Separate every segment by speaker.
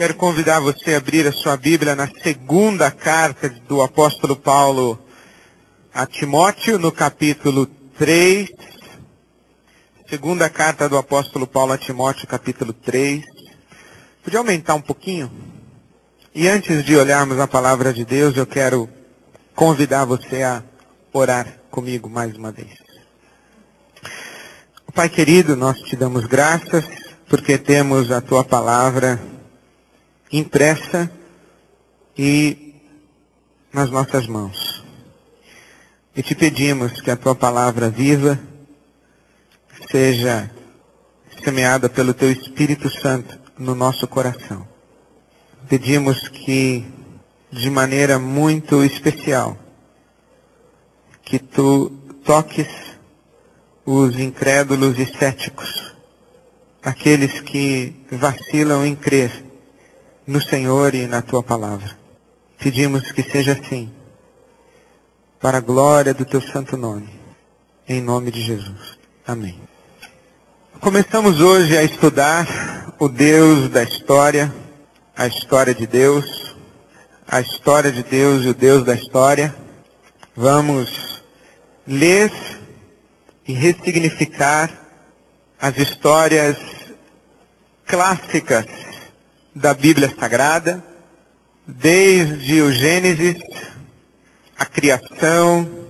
Speaker 1: Quero convidar você a abrir a sua Bíblia na segunda carta do apóstolo Paulo a Timóteo, no capítulo 3. Segunda carta do apóstolo Paulo a Timóteo, capítulo 3. Podia aumentar um pouquinho? E antes de olharmos a palavra de Deus, eu quero convidar você a orar comigo mais uma vez. Pai querido, nós te damos graças porque temos a tua palavra impressa e nas nossas mãos. E te pedimos que a tua palavra viva seja semeada pelo teu Espírito Santo no nosso coração. Pedimos que, de maneira muito especial, que tu toques os incrédulos e céticos, aqueles que vacilam em crer no Senhor e na tua palavra. Pedimos que seja assim, para a glória do teu santo nome, em nome de Jesus. Amém. Começamos hoje a estudar o Deus da história, a história de Deus, a história de Deus e o Deus da história. Vamos ler e ressignificar as histórias clássicas da Bíblia Sagrada, desde o Gênesis, a criação,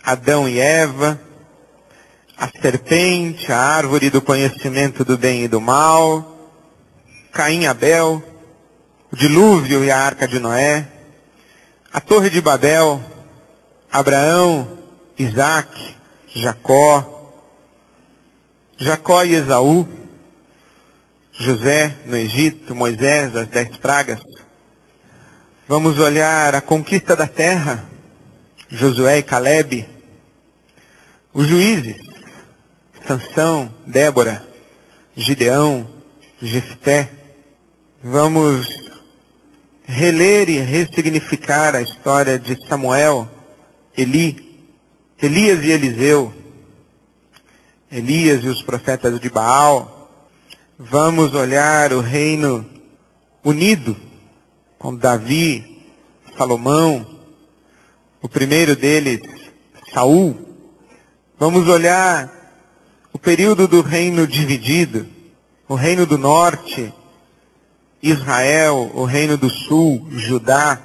Speaker 1: Adão e Eva, a serpente, a árvore do conhecimento do bem e do mal, Caim e Abel, o dilúvio e a arca de Noé, a torre de Babel, Abraão, Isaac, Jacó e Esaú, José no Egito, Moisés, as 10 pragas. Vamos olhar a conquista da terra, Josué e Calebe, os juízes, Sansão, Débora, Gideão, Jefté. Vamos reler e ressignificar a história de Samuel, Elias e Eliseu, Elias e os profetas de Baal. Vamos olhar o reino unido com Davi, Salomão, o primeiro deles, Saul. Vamos olhar o período do reino dividido, o reino do norte, Israel, o reino do sul, Judá,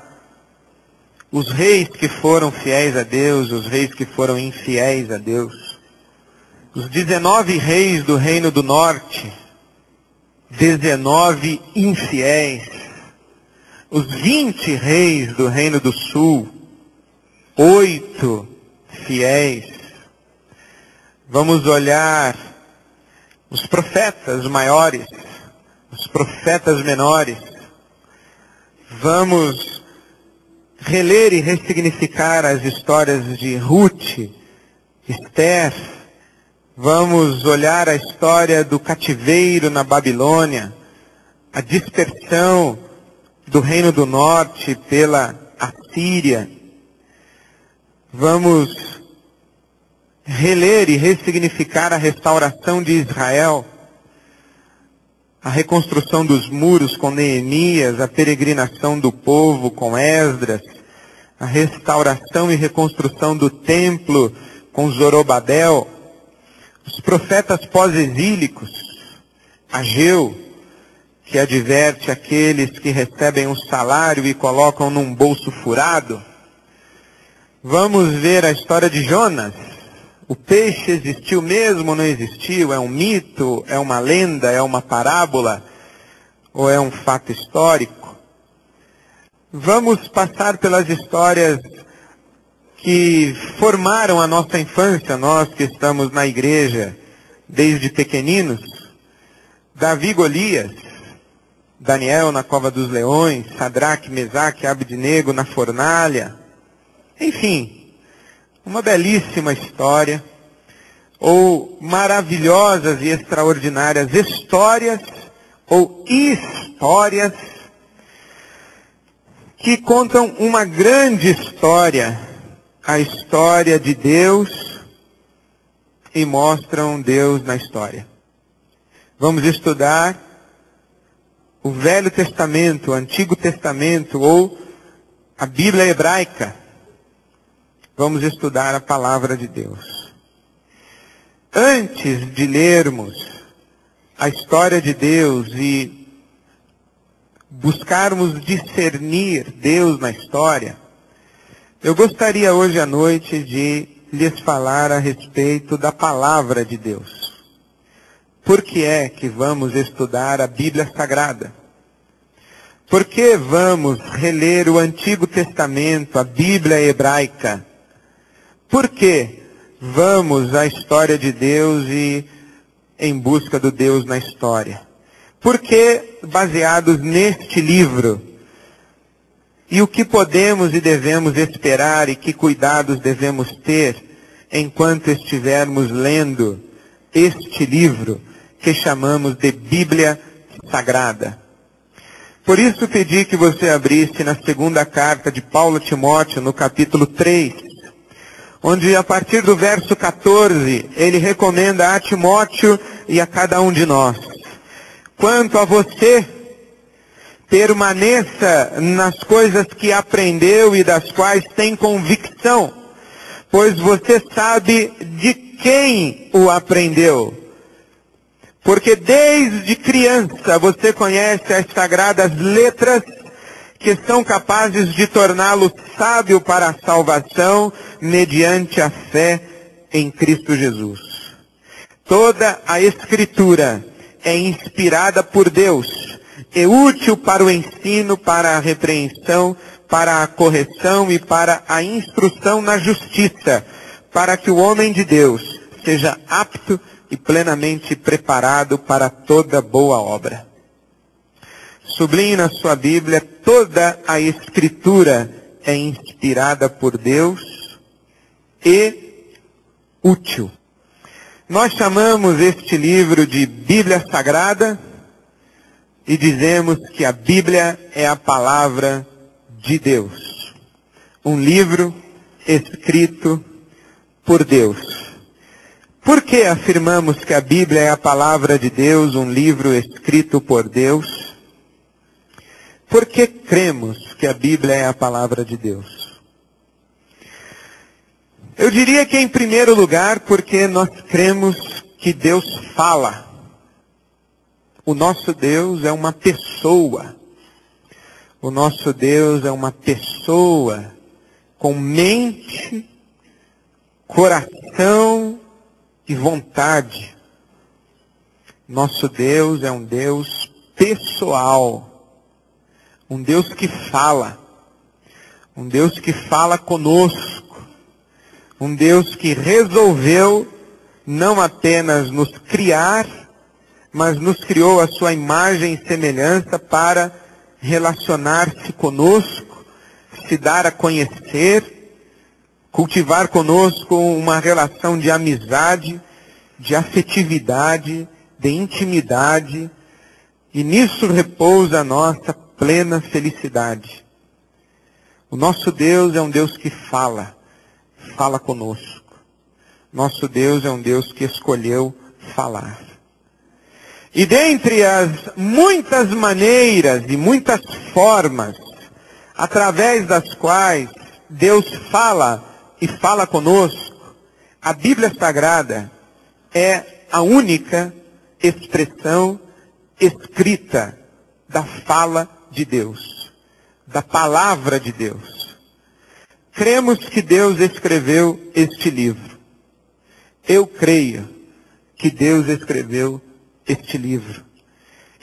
Speaker 1: os reis que foram fiéis a Deus, os reis que foram infiéis a Deus, os 19 reis do reino do norte, 19 infiéis, os 20 reis do reino do sul, 8 fiéis. Vamos olhar os profetas maiores, os profetas menores. Vamos reler e ressignificar as histórias de Ruth, Esther. Vamos olhar a história do cativeiro na Babilônia, a dispersão do reino do norte pela Assíria. Vamos reler e ressignificar a restauração de Israel, a reconstrução dos muros com Neemias, a peregrinação do povo com Esdras, a restauração e reconstrução do templo com Zorobabel, os profetas pós-exílicos, Ageu, que adverte aqueles que recebem um salário e colocam num bolso furado. Vamos ver a história de Jonas. O peixe existiu mesmo ou não existiu? É um mito? É uma lenda? É uma parábola? Ou é um fato histórico? Vamos passar pelas histórias que formaram a nossa infância, nós que estamos na igreja desde pequeninos. Davi e Golias, Daniel na cova dos leões, Sadraque, Mesaque, Abednego na fornalha. Enfim, uma belíssima história, ou maravilhosas e extraordinárias histórias, ou histórias, que contam uma grande história, a história de Deus, e mostram Deus na história. Vamos estudar o Velho Testamento, o Antigo Testamento ou a Bíblia hebraica. Vamos estudar a palavra de Deus. Antes de lermos a história de Deus e buscarmos discernir Deus na história, eu gostaria hoje à noite de lhes falar a respeito da palavra de Deus. Por que é que vamos estudar a Bíblia Sagrada? Por que vamos reler o Antigo Testamento, a Bíblia hebraica? Por que vamos à história de Deus e em busca do Deus na história? Por que baseados neste livro? E o que podemos e devemos esperar e que cuidados devemos ter enquanto estivermos lendo este livro que chamamos de Bíblia Sagrada? Por isso pedi que você abrisse na segunda carta de Paulo a Timóteo, no capítulo 3, onde a partir do verso 14, ele recomenda a Timóteo e a cada um de nós: quanto a você, permaneça nas coisas que aprendeu e das quais tem convicção, pois você sabe de quem o aprendeu. Porque desde criança você conhece as sagradas letras que são capazes de torná-lo sábio para a salvação mediante a fé em Cristo Jesus. Toda a Escritura é inspirada por Deus, é útil para o ensino, para a repreensão, para a correção e para a instrução na justiça, para que o homem de Deus seja apto e plenamente preparado para toda boa obra. Sublinhe na sua Bíblia: toda a Escritura é inspirada por Deus e útil. Nós chamamos este livro de Bíblia Sagrada e dizemos que a Bíblia é a palavra de Deus. Um livro escrito por Deus. Por que afirmamos que a Bíblia é a palavra de Deus, um livro escrito por Deus? Por que cremos que a Bíblia é a palavra de Deus? Eu diria que, em primeiro lugar, porque nós cremos que Deus fala. O nosso Deus é uma pessoa. O nosso Deus é uma pessoa com mente, coração e vontade. Nosso Deus é um Deus pessoal. Um Deus que fala. Um Deus que fala conosco. Um Deus que resolveu não apenas nos criar, mas nos criou a sua imagem e semelhança para relacionar-se conosco, se dar a conhecer, cultivar conosco uma relação de amizade, de afetividade, de intimidade, e nisso repousa a nossa plena felicidade. O nosso Deus é um Deus que fala conosco. Nosso Deus é um Deus que escolheu falar. E dentre as muitas maneiras e muitas formas através das quais Deus fala e fala conosco, a Bíblia Sagrada é a única expressão escrita da fala de Deus, da palavra de Deus. Cremos que Deus escreveu este livro. Eu creio que Deus escreveu este livro.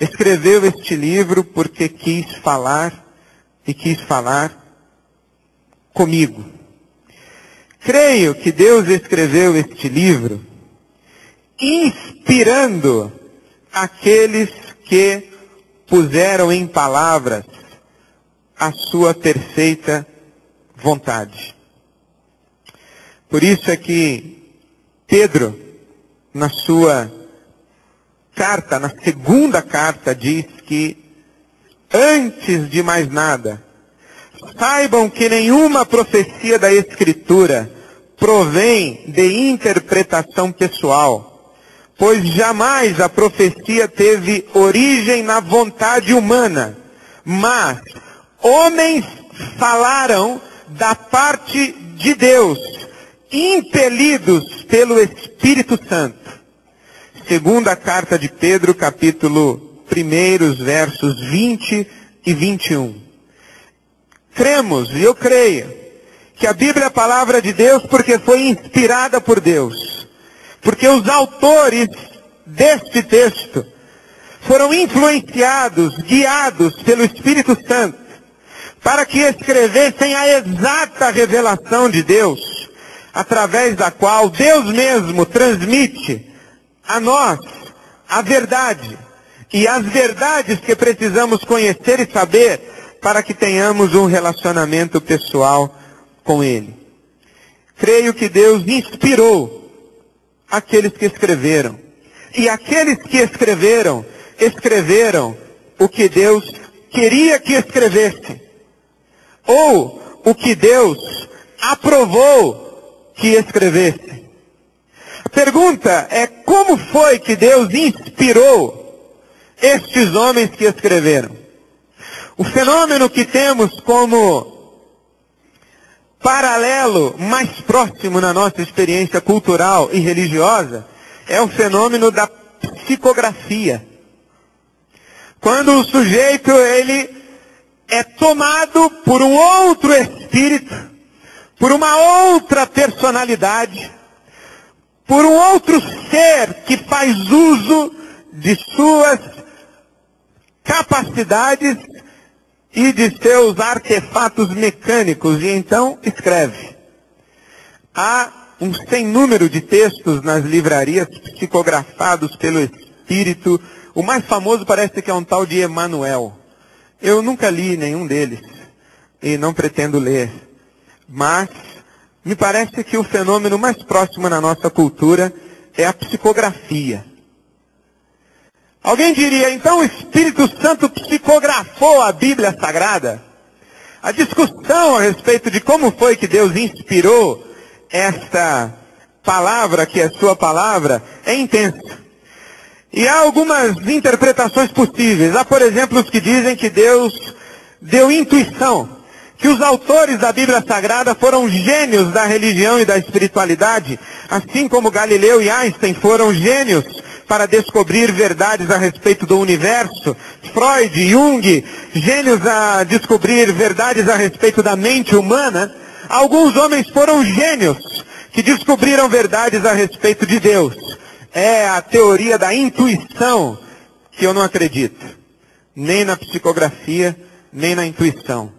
Speaker 1: Escreveu este livro porque quis falar e quis falar comigo. Creio que Deus escreveu este livro inspirando aqueles que puseram em palavras a sua perfeita vontade. Por isso é que Pedro, na sua carta, na segunda carta, diz que, antes de mais nada, saibam que nenhuma profecia da Escritura provém de interpretação pessoal, pois jamais a profecia teve origem na vontade humana, mas homens falaram da parte de Deus, impelidos pelo Espírito Santo. Segunda carta de Pedro, capítulo 1, versos 20 e 21. Cremos, e eu creio, que a Bíblia é a palavra de Deus porque foi inspirada por Deus. Porque os autores deste texto foram influenciados, guiados pelo Espírito Santo, para que escrevessem a exata revelação de Deus, através da qual Deus mesmo transmite a nós a verdade, e as verdades que precisamos conhecer e saber para que tenhamos um relacionamento pessoal com Ele. Creio que Deus inspirou aqueles que escreveram. E aqueles que escreveram, escreveram o que Deus queria que escrevessem. Ou o que Deus aprovou que escrevessem. A pergunta é: como foi que Deus inspirou estes homens que escreveram? O fenômeno que temos como paralelo mais próximo na nossa experiência cultural e religiosa é o fenômeno da psicografia. Quando o sujeito ele é tomado por um outro espírito, por uma outra personalidade, por um outro ser que faz uso de suas capacidades e de seus artefatos mecânicos, e então escreve. Há um sem número de textos nas livrarias psicografados pelo Espírito. O mais famoso parece que é um tal de Emmanuel. Eu nunca li nenhum deles e não pretendo ler, mas me parece que o fenômeno mais próximo na nossa cultura é a psicografia. Alguém diria, então o Espírito Santo psicografou a Bíblia Sagrada? A discussão a respeito de como foi que Deus inspirou esta palavra, que é sua palavra, é intensa. E há algumas interpretações possíveis. Há, por exemplo, os que dizem que Deus deu intuição, que os autores da Bíblia Sagrada foram gênios da religião e da espiritualidade, assim como Galileu e Einstein foram gênios para descobrir verdades a respeito do universo, Freud, Jung, gênios a descobrir verdades a respeito da mente humana. Alguns homens foram gênios que descobriram verdades a respeito de Deus. É a teoria da intuição que eu não acredito, nem na psicografia, nem na intuição.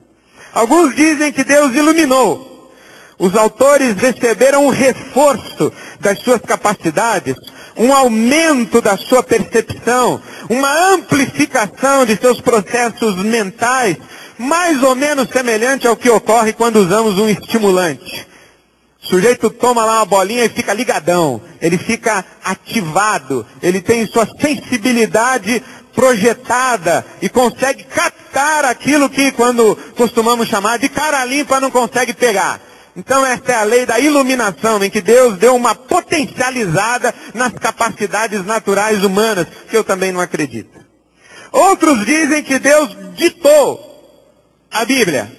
Speaker 1: Alguns dizem que Deus iluminou. Os autores receberam um reforço das suas capacidades, um aumento da sua percepção, uma amplificação de seus processos mentais, mais ou menos semelhante ao que ocorre quando usamos um estimulante. O sujeito toma lá uma bolinha e fica ligadão, ele fica ativado, ele tem sua sensibilidade projetada e consegue captar aquilo que, quando costumamos chamar de cara limpa, não consegue pegar. Então esta é a lei da iluminação, em que Deus deu uma potencializada nas capacidades naturais humanas, que eu também não acredito. Outros dizem que Deus ditou a Bíblia.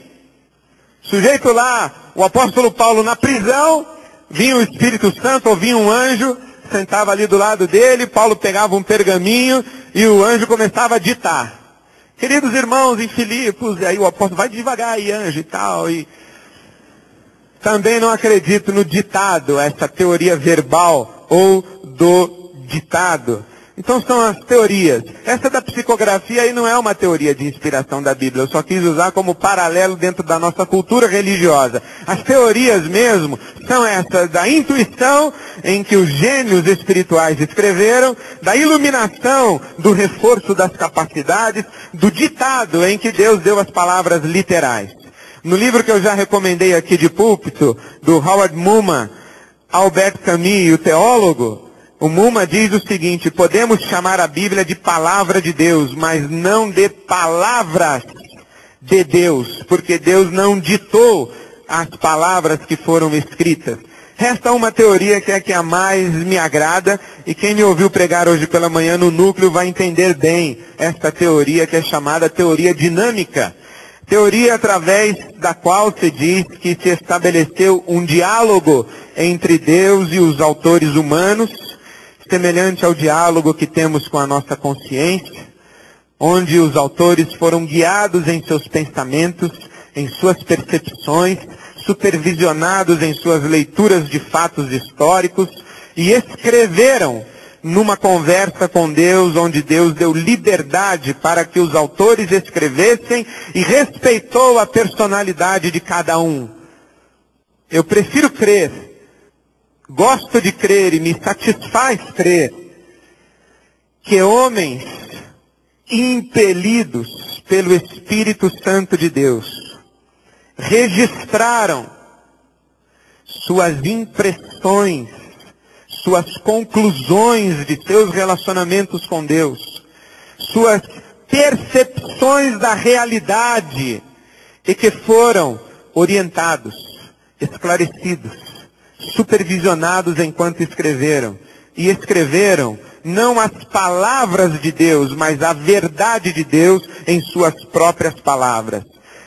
Speaker 1: Sujeito lá, o apóstolo Paulo na prisão, vinha o Espírito Santo ou vinha um anjo, sentava ali do lado dele, Paulo pegava um pergaminho e o anjo começava a ditar. Queridos irmãos em Filipos, e aí o apóstolo, vai devagar aí, anjo e tal. E também não acredito no ditado, essa teoria verbal ou do ditado. Então são as teorias. Essa da psicografia aí não é uma teoria de inspiração da Bíblia. Eu só quis usar como paralelo dentro da nossa cultura religiosa. As teorias mesmo são essas da intuição, em que os gênios espirituais escreveram, da iluminação, do reforço das capacidades, do ditado, em que Deus deu as palavras literais. No livro que eu já recomendei aqui de púlpito, do Howard Mumma, Albert Camus, o teólogo, o Mumma diz o seguinte: podemos chamar a Bíblia de palavra de Deus, mas não de palavras de Deus, porque Deus não ditou as palavras que foram escritas. Resta uma teoria que é a que a mais me agrada, e quem me ouviu pregar hoje pela manhã no núcleo vai entender bem esta teoria, que é chamada teoria dinâmica. Teoria através da qual se diz que se estabeleceu um diálogo entre Deus e os autores humanos, semelhante ao diálogo que temos com a nossa consciência, onde os autores foram guiados em seus pensamentos, em suas percepções, supervisionados em suas leituras de fatos históricos e escreveram numa conversa com Deus, onde Deus deu liberdade para que os autores escrevessem e respeitou a personalidade de cada um. Eu prefiro crer, gosto de crer e me satisfaz crer que homens impelidos pelo Espírito Santo de Deus registraram suas impressões, suas conclusões de seus relacionamentos com Deus, suas percepções da realidade, e que foram orientados, esclarecidos, supervisionados enquanto escreveram. E escreveram não as palavras de Deus, mas a verdade de Deus em suas próprias palavras.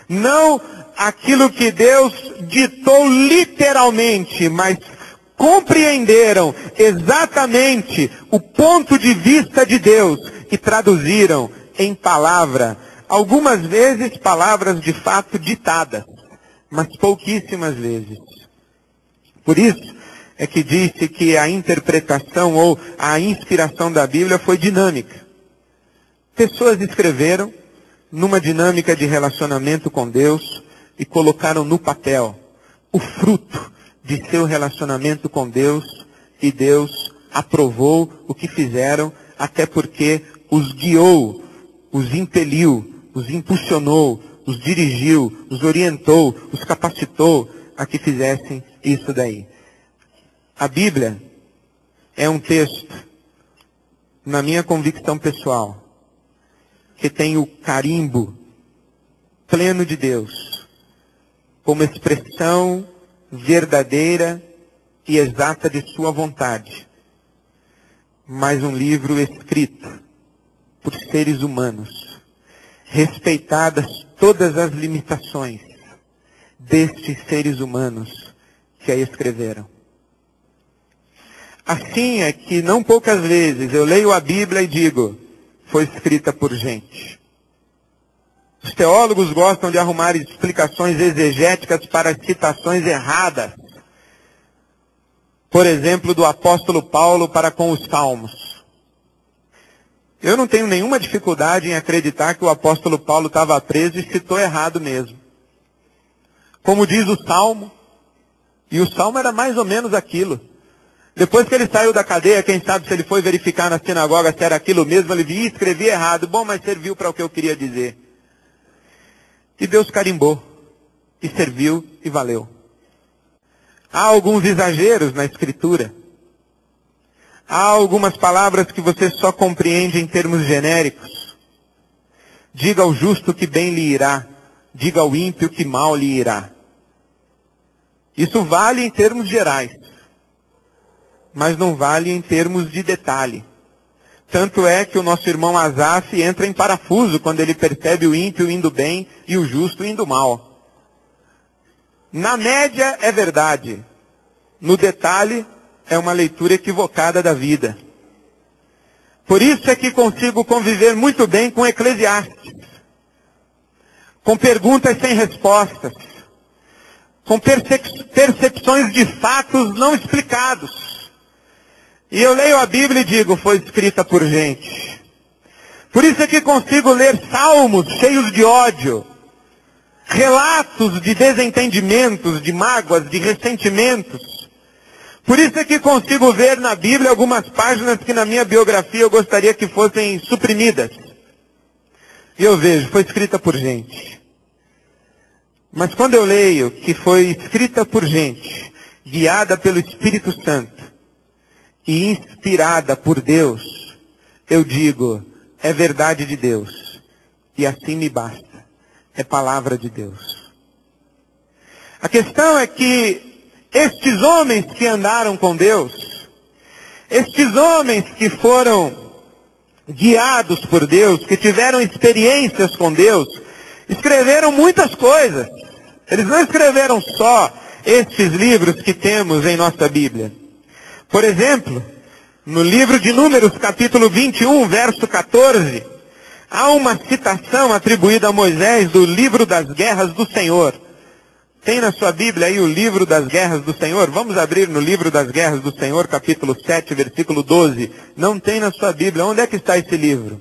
Speaker 1: Não aquilo que Deus ditou literalmente, mas compreenderam exatamente o ponto de vista de Deus e traduziram em palavra, algumas vezes palavras de fato ditadas, mas pouquíssimas vezes. Por isso é que disse que a interpretação ou a inspiração da Bíblia foi dinâmica. Pessoas escreveram numa dinâmica de relacionamento com Deus e colocaram no papel o fruto de seu relacionamento com Deus, e Deus aprovou o que fizeram, até porque os guiou, os impeliu, os impulsionou, os dirigiu, os orientou, os capacitou a que fizessem isso daí. A Bíblia é um texto, na minha convicção pessoal, que tem o carimbo pleno de Deus, como expressão verdadeira e exata de sua vontade. Mas um livro escrito por seres humanos, respeitadas todas as limitações destes seres humanos que a escreveram. Assim é que não poucas vezes eu leio a Bíblia e digo, foi escrita por gente. Os teólogos gostam de arrumar explicações exegéticas para as citações erradas. Por exemplo, do apóstolo Paulo para com os Salmos. Eu não tenho nenhuma dificuldade em acreditar que o apóstolo Paulo estava preso e citou errado mesmo. Como diz o Salmo, e o Salmo era mais ou menos aquilo. Depois que ele saiu da cadeia, quem sabe se ele foi verificar na sinagoga se era aquilo mesmo, ele viu e escrevia errado. Bom, mas serviu para o que eu queria dizer. E Deus carimbou, e serviu, e valeu. Há alguns exageros na Escritura. Há algumas palavras que você só compreende em termos genéricos. Diga ao justo que bem lhe irá, diga ao ímpio que mal lhe irá. Isso vale em termos gerais, mas não vale em termos de detalhe. Tanto é que o nosso irmão Asaf entra em parafuso quando ele percebe o ímpio indo bem e o justo indo mal. Na média é verdade. No detalhe é uma leitura equivocada da vida. Por isso é que consigo conviver muito bem com Eclesiastes. Com perguntas sem respostas. Com percepções de fatos não explicados. E eu leio a Bíblia e digo, foi escrita por gente. Por isso é que consigo ler salmos cheios de ódio, relatos de desentendimentos, de mágoas, de ressentimentos. Por isso é que consigo ver na Bíblia algumas páginas que na minha biografia eu gostaria que fossem suprimidas. E eu vejo, foi escrita por gente. Mas quando eu leio que foi escrita por gente, guiada pelo Espírito Santo, e inspirada por Deus, eu digo, é verdade de Deus. E assim me basta. É palavra de Deus. A questão é que estes homens que andaram com Deus, estes homens que foram guiados por Deus, que tiveram experiências com Deus, escreveram muitas coisas. Eles não escreveram só estes livros que temos em nossa Bíblia. Por exemplo, no livro de Números, capítulo 21, verso 14, há uma citação atribuída a Moisés do livro das guerras do Senhor. Tem na sua Bíblia aí o livro das guerras do Senhor? Vamos abrir no livro das guerras do Senhor, capítulo 7, versículo 12. Não tem na sua Bíblia. Onde é que está esse livro?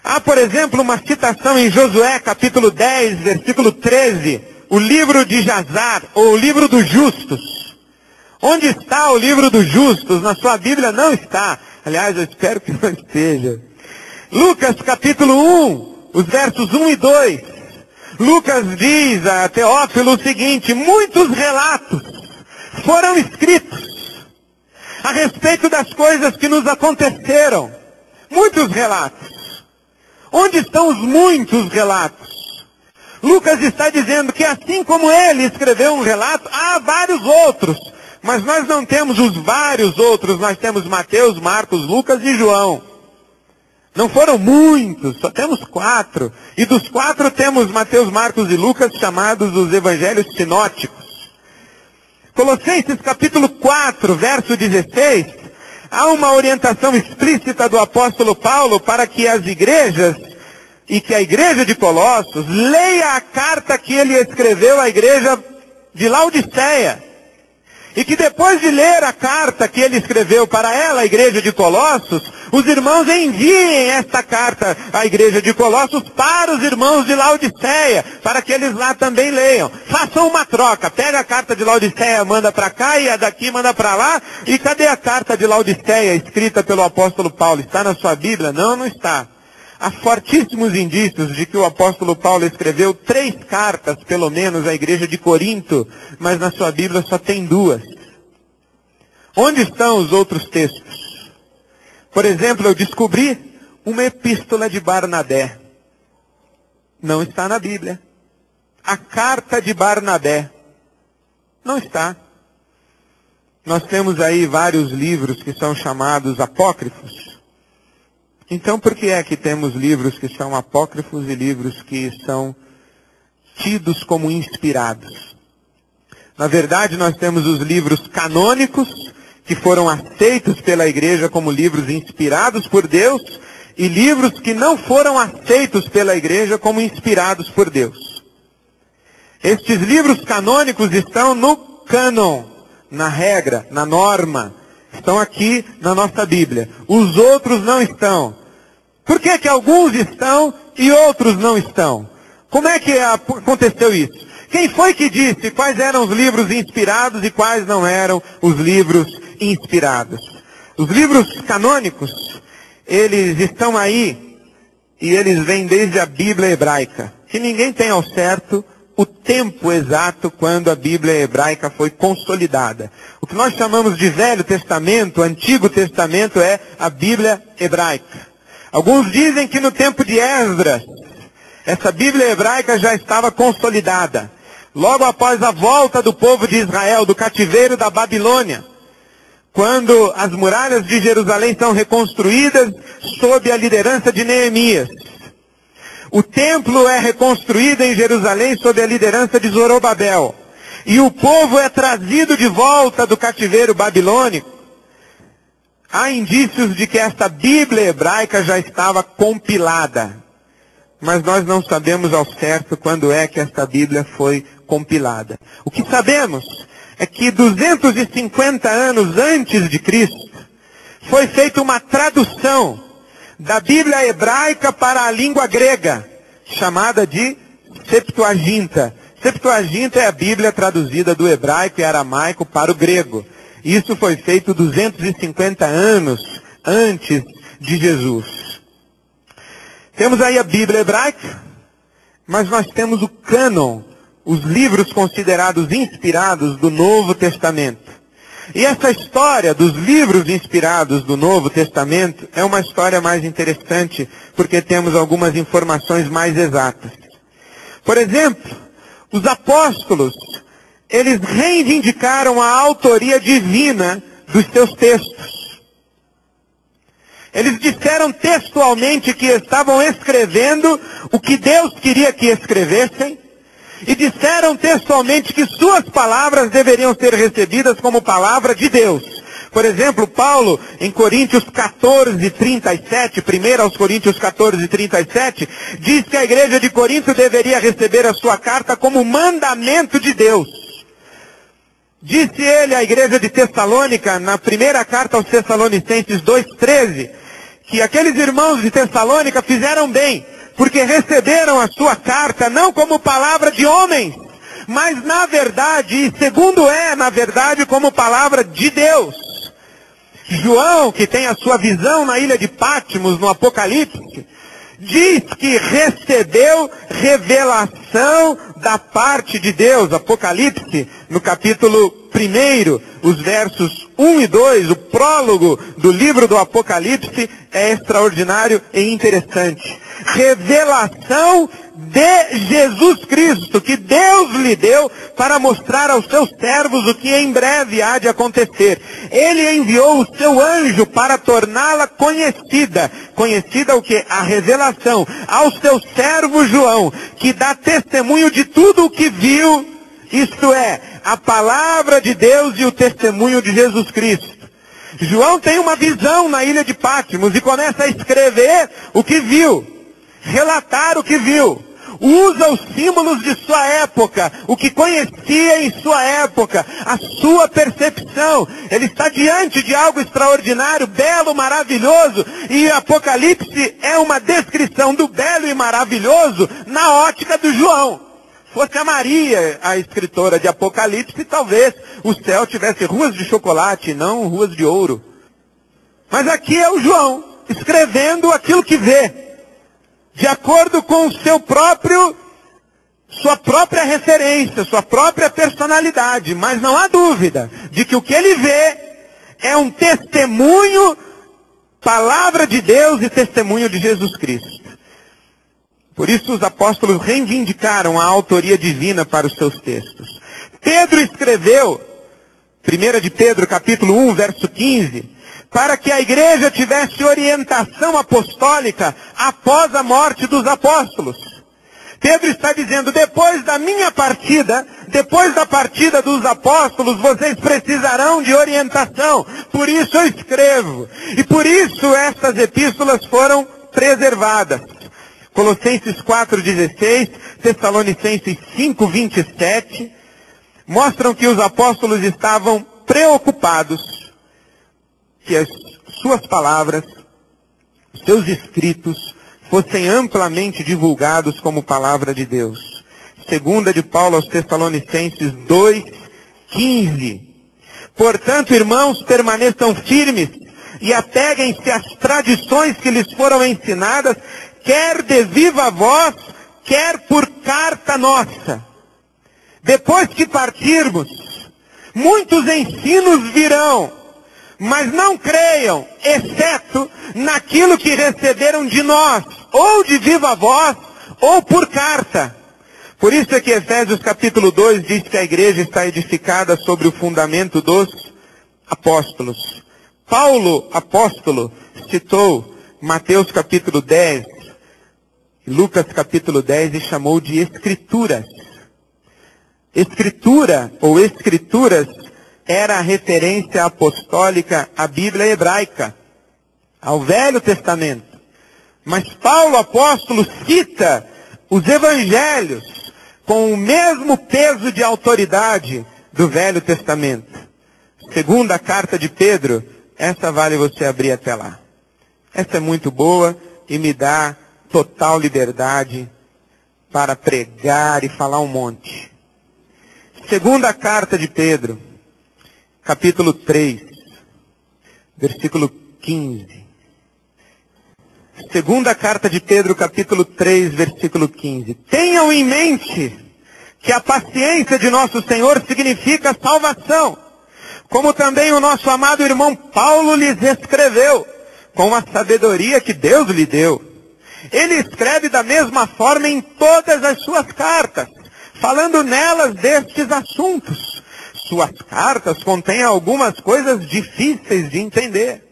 Speaker 1: Há, por exemplo, uma citação em Josué, capítulo 10, versículo 13. O livro de Jazar, ou o livro dos justos. Onde está o livro dos justos? Na sua Bíblia não está. Aliás, eu espero que não esteja. Lucas, capítulo 1, os versos 1 e 2. Lucas diz a Teófilo o seguinte: muitos relatos foram escritos a respeito das coisas que nos aconteceram. Muitos relatos. Onde estão os muitos relatos? Lucas está dizendo que assim como ele escreveu um relato, há vários outros. Mas nós não temos os vários outros, nós temos Mateus, Marcos, Lucas e João. Não foram muitos, só temos 4. E dos 4 temos Mateus, Marcos e Lucas, chamados os evangelhos sinóticos. Colossenses capítulo 4, verso 16, há uma orientação explícita do apóstolo Paulo para que as igrejas, e que a igreja de Colossos, leia a carta que ele escreveu à igreja de Laodiceia. E que depois de ler a carta que ele escreveu para ela, a igreja de Colossos, os irmãos enviem esta carta à igreja de Colossos para os irmãos de Laodiceia, para que eles lá também leiam. Façam uma troca, pega a carta de Laodiceia, manda para cá, e a daqui manda para lá. E cadê a carta de Laodiceia escrita pelo apóstolo Paulo? Está na sua Bíblia? Não, não está. Há fortíssimos indícios de que o apóstolo Paulo escreveu 3 cartas, pelo menos, à igreja de Corinto, mas na sua Bíblia só tem 2. Onde estão os outros textos? Por exemplo, eu descobri uma epístola de Barnabé. Não está na Bíblia. A carta de Barnabé. Não está. Nós temos aí vários livros que são chamados apócrifos. Então, por que é que temos livros que são apócrifos e livros que são tidos como inspirados? Na verdade, nós temos os livros canônicos, que foram aceitos pela igreja como livros inspirados por Deus, e livros que não foram aceitos pela igreja como inspirados por Deus. Estes livros canônicos estão no cânon, na regra, na norma. Estão aqui na nossa Bíblia. Os outros não estão. Por que que alguns estão e outros não estão? Como é que aconteceu isso? Quem foi que disse quais eram os livros inspirados e quais não eram os livros inspirados? Os livros canônicos, eles estão aí e eles vêm desde a Bíblia hebraica, que ninguém tem ao certo o tempo exato quando a Bíblia hebraica foi consolidada. O que nós chamamos de Velho Testamento, Antigo Testamento, é a Bíblia hebraica. Alguns dizem que no tempo de Esdras, essa Bíblia hebraica já estava consolidada. Logo após a volta do povo de Israel, do cativeiro da Babilônia, quando as muralhas de Jerusalém são reconstruídas sob a liderança de Neemias. O templo é reconstruído em Jerusalém sob a liderança de Zorobabel. E o povo é trazido de volta do cativeiro babilônico. Há indícios de que esta Bíblia hebraica já estava compilada. Mas nós não sabemos ao certo quando é que esta Bíblia foi compilada. O que sabemos é que 250 anos antes de Cristo, foi feita uma tradução da Bíblia hebraica para a língua grega, chamada de Septuaginta. Septuaginta é a Bíblia traduzida do hebraico e aramaico para o grego. Isso foi feito 250 anos antes de Jesus. Temos aí a Bíblia hebraica, mas nós temos o cânon, os livros considerados inspirados do Novo Testamento. E essa história dos livros inspirados do Novo Testamento é uma história mais interessante, porque temos algumas informações mais exatas. Por exemplo, os apóstolos, eles reivindicaram a autoria divina dos seus textos. Eles disseram textualmente que estavam escrevendo o que Deus queria que escrevessem, e disseram textualmente que suas palavras deveriam ser recebidas como palavra de Deus. Por exemplo, Paulo, em Coríntios 14, 37, 1 aos Coríntios 14, 37, diz que a igreja de Corinto deveria receber a sua carta como mandamento de Deus. Disse ele à igreja de Tessalônica, na primeira carta aos Tessalonicenses 2,13, que aqueles irmãos de Tessalônica fizeram bem, porque receberam a sua carta não como palavra de homens, mas na verdade, e segundo na verdade, como palavra de Deus. João, que tem a sua visão na ilha de Patmos, no Apocalipse, diz que recebeu revelação da parte de Deus. Apocalipse, no capítulo 1, os versos 1 e 2, o prólogo do livro do Apocalipse é extraordinário e interessante. Revelação de Jesus Cristo, que Deus lhe deu para mostrar aos seus servos o que em breve há de acontecer. Ele enviou o seu anjo para torná-la conhecida. Conhecida o quê? A revelação ao seu servo João, que dá testemunho de tudo o que viu, isto é, a palavra de Deus e o testemunho de Jesus Cristo. João tem uma visão na ilha de Patmos e começa a escrever o que viu, relatar o que viu. Usa os símbolos de sua época, o que conhecia em sua época, a sua percepção. Ele está diante de algo extraordinário, belo, maravilhoso, e Apocalipse é uma descrição do belo e maravilhoso na ótica do João. Fosse a Maria, a escritora de Apocalipse, talvez o céu tivesse ruas de chocolate, não ruas de ouro. Mas aqui é o João, escrevendo aquilo que vê, de acordo com sua própria referência, sua própria personalidade. Mas não há dúvida de que o que ele vê é um testemunho, palavra de Deus e testemunho de Jesus Cristo. Por isso os apóstolos reivindicaram a autoria divina para os seus textos. Pedro escreveu, 1 de Pedro capítulo 1, verso 15, para que a igreja tivesse orientação apostólica após a morte dos apóstolos. Pedro está dizendo, depois da minha partida, depois da partida dos apóstolos, vocês precisarão de orientação. Por isso eu escrevo. E por isso estas epístolas foram preservadas. Colossenses 4,16, Tessalonicenses 5,27, mostram que os apóstolos estavam preocupados que as suas palavras, os seus escritos, fossem amplamente divulgados como palavra de Deus. Segunda de Paulo aos Tessalonicenses 2,15. Portanto, irmãos, permaneçam firmes e apeguem-se às tradições que lhes foram ensinadas, quer de viva voz, quer por carta nossa. Depois que partirmos, muitos ensinos virão, mas não creiam, exceto naquilo que receberam de nós, ou de viva voz, ou por carta. Por isso é que Efésios capítulo 2 diz que a igreja está edificada sobre o fundamento dos apóstolos. Paulo, apóstolo, citou Mateus capítulo 10, Lucas capítulo 10 e chamou de escrituras. Escritura, ou escrituras, era a referência apostólica à Bíblia hebraica, ao Velho Testamento. Mas Paulo, apóstolo, cita os evangelhos com o mesmo peso de autoridade do Velho Testamento. Segunda carta de Pedro, essa vale você abrir até lá. Essa é muito boa e me dá total liberdade para pregar e falar um monte. Segunda carta de Pedro, capítulo 3, versículo 15. Segunda carta de Pedro, capítulo 3, versículo 15. Tenham em mente que a paciência de nosso Senhor significa salvação, como também o nosso amado irmão Paulo lhes escreveu, com a sabedoria que Deus lhe deu. Ele escreve da mesma forma em todas as suas cartas, falando nelas destes assuntos. Suas cartas contêm algumas coisas difíceis de entender.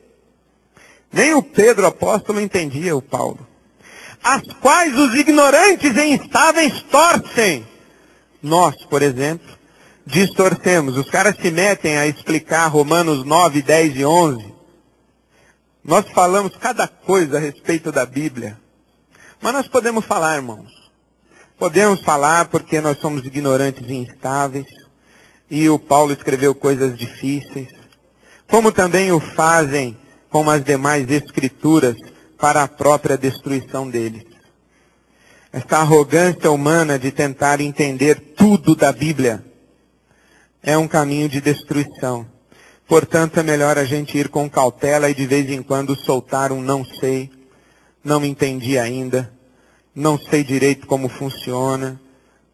Speaker 1: Nem o Pedro apóstolo entendia o Paulo. As quais os ignorantes e instáveis torcem. Nós, por exemplo, distorcemos. Os caras se metem a explicar Romanos 9, 10 e 11. Nós falamos cada coisa a respeito da Bíblia. Mas nós podemos falar, irmãos. Podemos falar porque nós somos ignorantes e instáveis. E o Paulo escreveu coisas difíceis. Como também o fazem com as demais escrituras para a própria destruição deles. Esta arrogância humana de tentar entender tudo da Bíblia é um caminho de destruição. Portanto, é melhor a gente ir com cautela e de vez em quando soltar um não sei, não entendi ainda, não sei direito como funciona,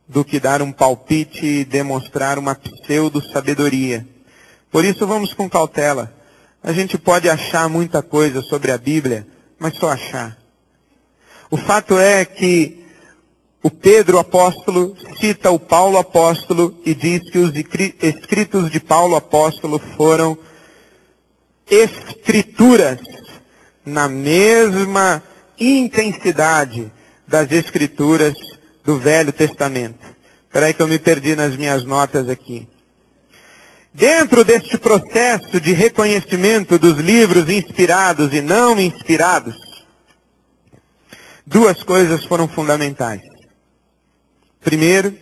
Speaker 1: do que dar um palpite e demonstrar uma pseudo-sabedoria. Por isso, vamos com cautela. A gente pode achar muita coisa sobre a Bíblia, mas só achar. O fato é que o Pedro apóstolo cita o Paulo apóstolo e diz que os escritos de Paulo apóstolo foram escrituras na mesma intensidade das escrituras do Velho Testamento. Espera aí que eu me perdi nas minhas notas aqui. Dentro deste processo de reconhecimento dos livros inspirados e não inspirados, duas coisas foram fundamentais. Primeiro,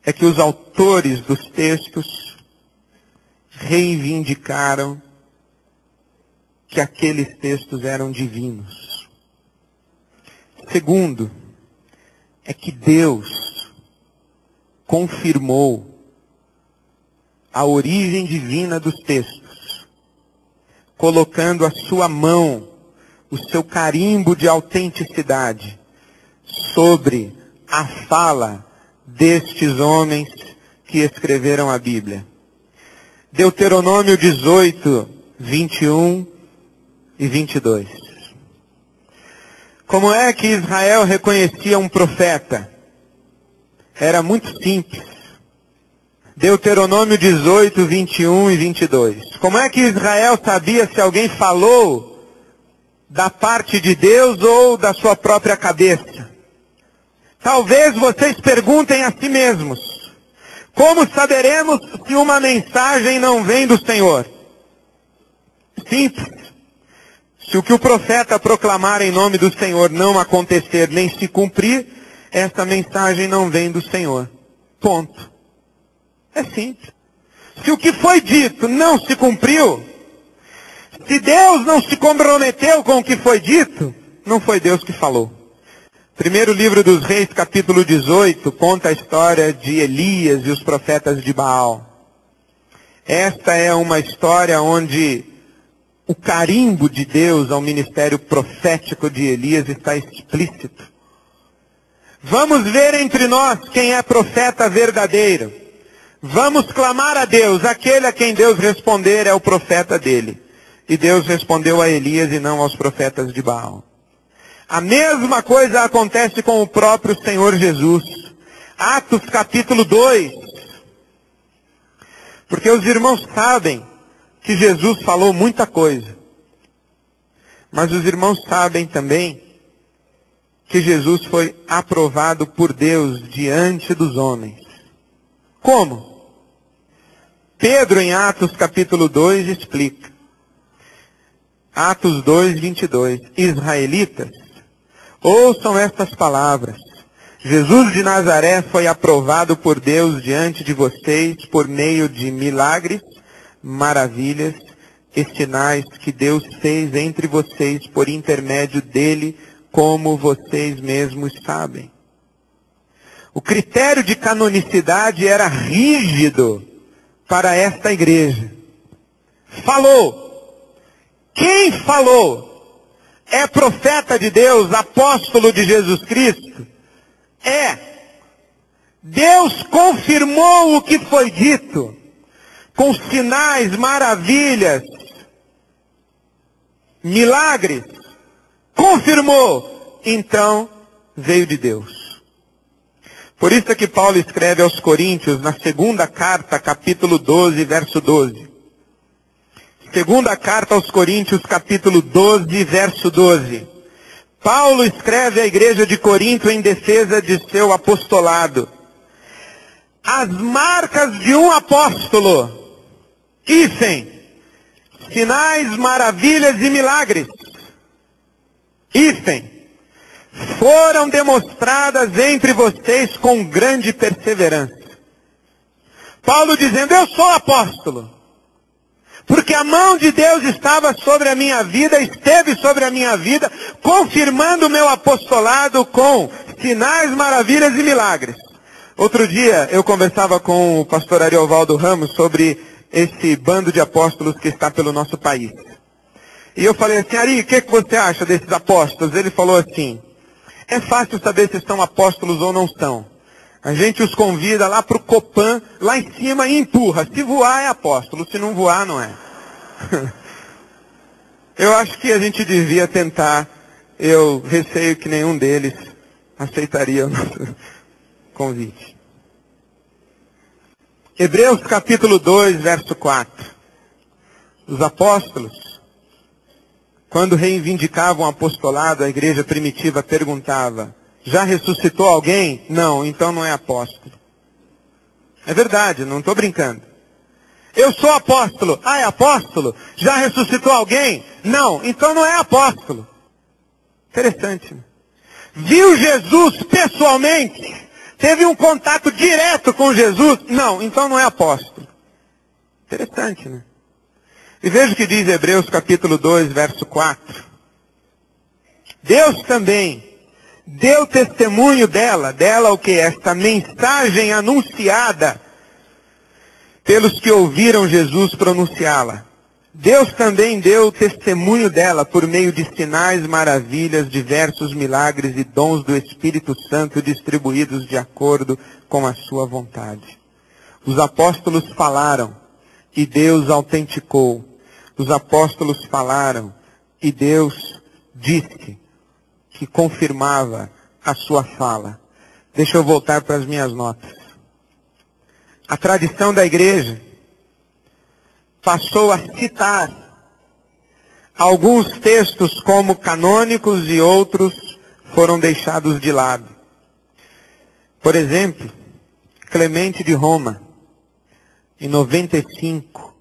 Speaker 1: é que os autores dos textos reivindicaram que aqueles textos eram divinos. Segundo, é que Deus confirmou a origem divina dos textos, colocando a sua mão, o seu carimbo de autenticidade sobre a fala destes homens que escreveram a Bíblia. Deuteronômio 18, 21 e 22. Como é que Israel reconhecia um profeta? Era muito simples. Deuteronômio 18, 21 e 22. Como é que Israel sabia se alguém falou da parte de Deus ou da sua própria cabeça? Talvez vocês perguntem a si mesmos: como saberemos se uma mensagem não vem do Senhor? Simples. Se o que o profeta proclamar em nome do Senhor não acontecer nem se cumprir, essa mensagem não vem do Senhor. Ponto. É simples. Se o que foi dito não se cumpriu, se Deus não se comprometeu com o que foi dito, não foi Deus que falou. Primeiro livro dos Reis, capítulo 18, conta a história de Elias e os profetas de Baal. Esta é uma história onde o carimbo de Deus ao ministério profético de Elias está explícito. Vamos ver entre nós quem é profeta verdadeiro. Vamos clamar a Deus. Aquele a quem Deus responder é o profeta dele. E Deus respondeu a Elias e não aos profetas de Baal. A mesma coisa acontece com o próprio Senhor Jesus. Atos capítulo 2. Porque os irmãos sabem que Jesus falou muita coisa. Mas os irmãos sabem também que Jesus foi aprovado por Deus diante dos homens. Como? Pedro, em Atos capítulo 2, explica. Atos 2, 22. Israelitas, ouçam estas palavras. Jesus de Nazaré foi aprovado por Deus diante de vocês por meio de milagres, maravilhas e sinais que Deus fez entre vocês por intermédio dele, como vocês mesmos sabem. O critério de canonicidade era rígido para esta igreja. Falou. Quem falou? É profeta de Deus, apóstolo de Jesus Cristo? É. Deus confirmou o que foi dito, com sinais, maravilhas, milagres. Confirmou. Então, veio de Deus. Por isso é que Paulo escreve aos Coríntios, na segunda carta, capítulo 12, verso 12. Segunda carta aos Coríntios, capítulo 12, verso 12. Paulo escreve à igreja de Corinto em defesa de seu apostolado. As marcas de um apóstolo, hífen, sinais, maravilhas e milagres, hífen, foram demonstradas entre vocês com grande perseverança. Paulo dizendo, eu sou apóstolo, porque a mão de Deus estava sobre a minha vida, esteve sobre a minha vida, confirmando o meu apostolado com sinais, maravilhas e milagres. Outro dia eu conversava com o pastor Ariovaldo Ramos sobre esse bando de apóstolos que está pelo nosso país. E eu falei assim, Ari, o que você acha desses apóstolos? Ele falou assim, é fácil saber se são apóstolos ou não são. A gente os convida lá para o Copan, lá em cima e empurra. Se voar é apóstolo, se não voar não é. Eu acho que a gente devia tentar, eu receio que nenhum deles aceitaria o nosso convite. Hebreus capítulo 2, verso 4. Os apóstolos, quando reivindicavam o apostolado, a igreja primitiva perguntava, já ressuscitou alguém? Não, então não é apóstolo. É verdade, não estou brincando. Eu sou apóstolo. Ah, é apóstolo? Já ressuscitou alguém? Não, então não é apóstolo. Interessante, né? Viu Jesus pessoalmente? Teve um contato direto com Jesus? Não, então não é apóstolo. Interessante, né? E veja o que diz Hebreus capítulo 2, verso 4. Deus também deu testemunho dela o que? Esta mensagem anunciada pelos que ouviram Jesus pronunciá-la. Deus também deu testemunho dela por meio de sinais, maravilhas, diversos milagres e dons do Espírito Santo distribuídos de acordo com a sua vontade. Os apóstolos falaram e Deus autenticou. Os apóstolos falaram e Deus disse que confirmava a sua fala. Deixa eu voltar para as minhas notas. A tradição da igreja passou a citar alguns textos como canônicos e outros foram deixados de lado. Por exemplo, Clemente de Roma, em 95,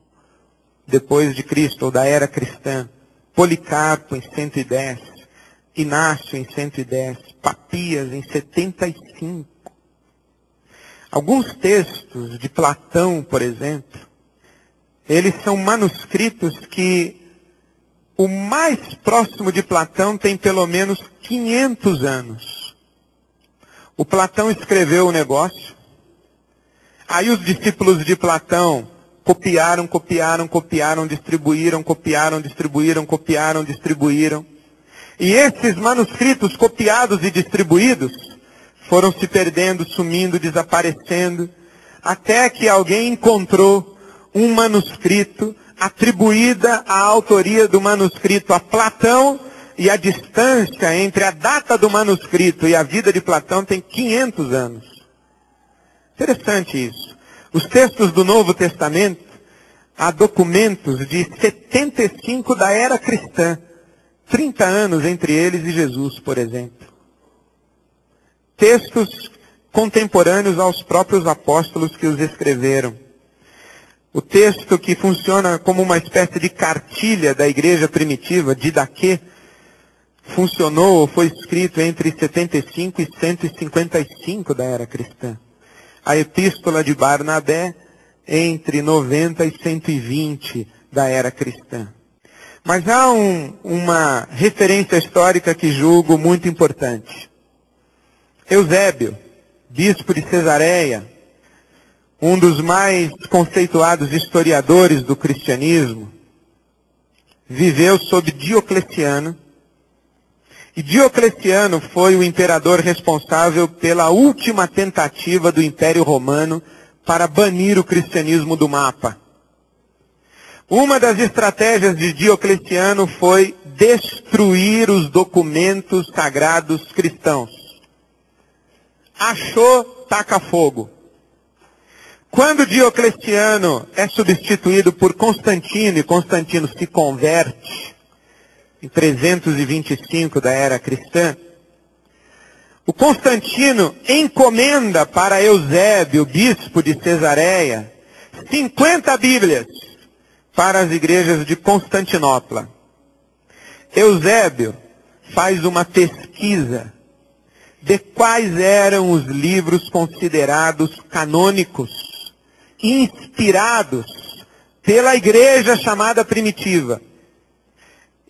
Speaker 1: depois de Cristo, ou da era cristã, Policarpo em 110, Inácio em 110, Papias em 75. Alguns textos de Platão, por exemplo, eles são manuscritos que o mais próximo de Platão tem pelo menos 500 anos. O Platão escreveu o negócio, aí os discípulos de Platão copiaram, distribuíram. E esses manuscritos copiados e distribuídos foram se perdendo, sumindo, desaparecendo, até que alguém encontrou um manuscrito, atribuída a autoria do manuscrito a Platão, e a distância entre a data do manuscrito e a vida de Platão tem 500 anos. Interessante isso. Os textos do Novo Testamento, há documentos de 75 da era cristã, 30 anos entre eles e Jesus, por exemplo. Textos contemporâneos aos próprios apóstolos que os escreveram. O texto que funciona como uma espécie de cartilha da igreja primitiva, Didaquê, funcionou ou foi escrito entre 75 e 155 da era cristã. A epístola de Barnabé, entre 90 e 120 da era cristã. Mas há uma referência histórica que julgo muito importante. Eusébio, bispo de Cesareia, um dos mais conceituados historiadores do cristianismo, viveu sob Diocleciano. E Diocleciano foi o imperador responsável pela última tentativa do Império Romano para banir o cristianismo do mapa. Uma das estratégias de Diocleciano foi destruir os documentos sagrados cristãos. Achou taca fogo. Quando Diocleciano é substituído por Constantino, e Constantino se converte em 325 da era cristã, o Constantino encomenda para Eusébio, bispo de Cesareia, 50 Bíblias para as igrejas de Constantinopla. Eusébio faz uma pesquisa de quais eram os livros considerados canônicos, inspirados pela igreja chamada primitiva.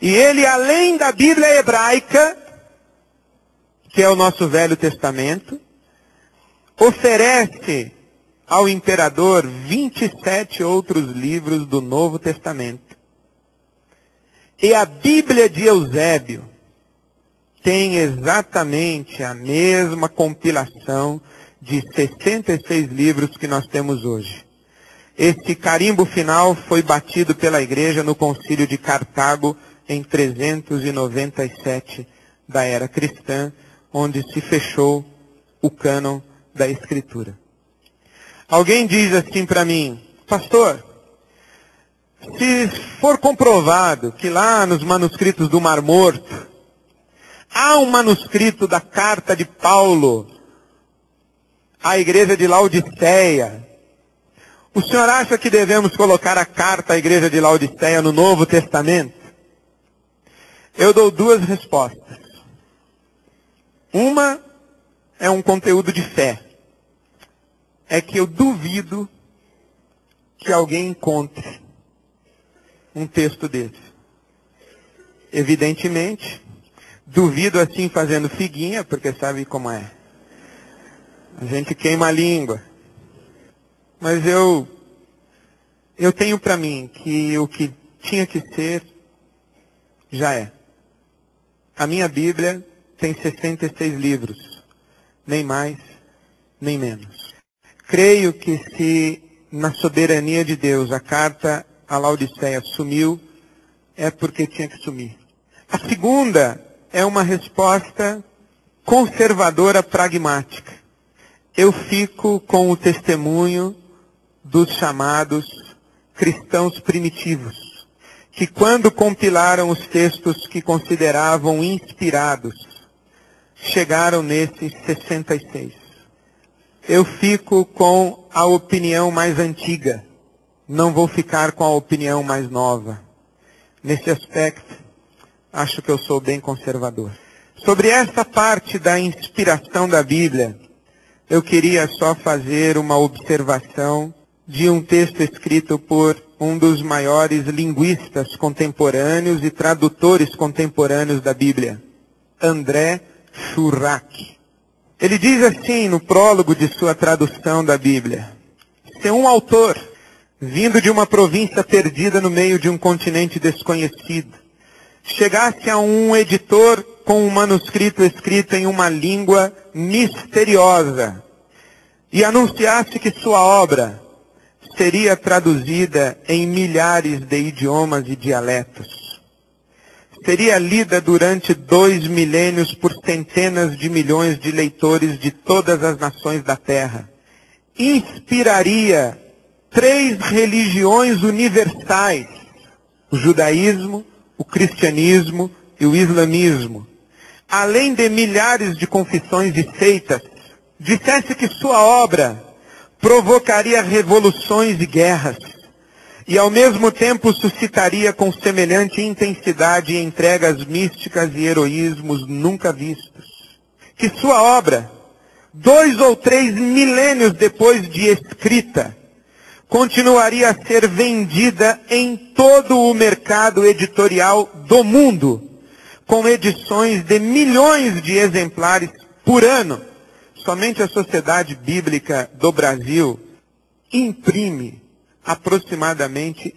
Speaker 1: E ele, além da Bíblia hebraica, que é o nosso Velho Testamento, oferece ao imperador 27 outros livros do Novo Testamento. E a Bíblia de Eusébio tem exatamente a mesma compilação de 66 livros que nós temos hoje. Esse carimbo final foi batido pela igreja no Concílio de Cartago em 397 da era cristã, onde se fechou o cânon da Escritura. Alguém diz assim para mim: pastor, se for comprovado que lá nos manuscritos do Mar Morto há um manuscrito da carta de Paulo à igreja de Laodiceia, o senhor acha que devemos colocar a carta à igreja de Laodiceia no Novo Testamento? Eu dou duas respostas. Uma é um conteúdo de fé. É que eu duvido que alguém encontre um texto desse. Evidentemente, duvido assim fazendo figuinha, porque sabe como é. A gente queima a língua. Mas eu tenho para mim que o que tinha que ser, já é. A minha Bíblia tem 66 livros. Nem mais, nem menos. Creio que se na soberania de Deus a carta a Laodiceia sumiu, é porque tinha que sumir. A segunda é uma resposta conservadora pragmática. Eu fico com o testemunho dos chamados cristãos primitivos, que quando compilaram os textos que consideravam inspirados, chegaram nesses 66. Eu fico com a opinião mais antiga. Não vou ficar com a opinião mais nova. Nesse aspecto, acho que eu sou bem conservador. Sobre essa parte da inspiração da Bíblia, eu queria só fazer uma observação de um texto escrito por um dos maiores linguistas contemporâneos e tradutores contemporâneos da Bíblia, André Schurach. Ele diz assim no prólogo de sua tradução da Bíblia: se um autor, vindo de uma província perdida no meio de um continente desconhecido, chegasse a um editor com um manuscrito escrito em uma língua misteriosa e anunciasse que sua obra seria traduzida em milhares de idiomas e dialetos, seria lida durante 2 milênios por centenas de milhões de leitores de todas as nações da Terra, inspiraria 3 religiões universais: o judaísmo, o cristianismo e o islamismo, além de milhares de confissões e seitas, dissesse que sua obra provocaria revoluções e guerras, e ao mesmo tempo suscitaria com semelhante intensidade entregas místicas e heroísmos nunca vistos, que sua obra, 2 ou 3 milênios depois de escrita, continuaria a ser vendida em todo o mercado editorial do mundo, com edições de milhões de exemplares por ano. Somente a Sociedade Bíblica do Brasil imprime aproximadamente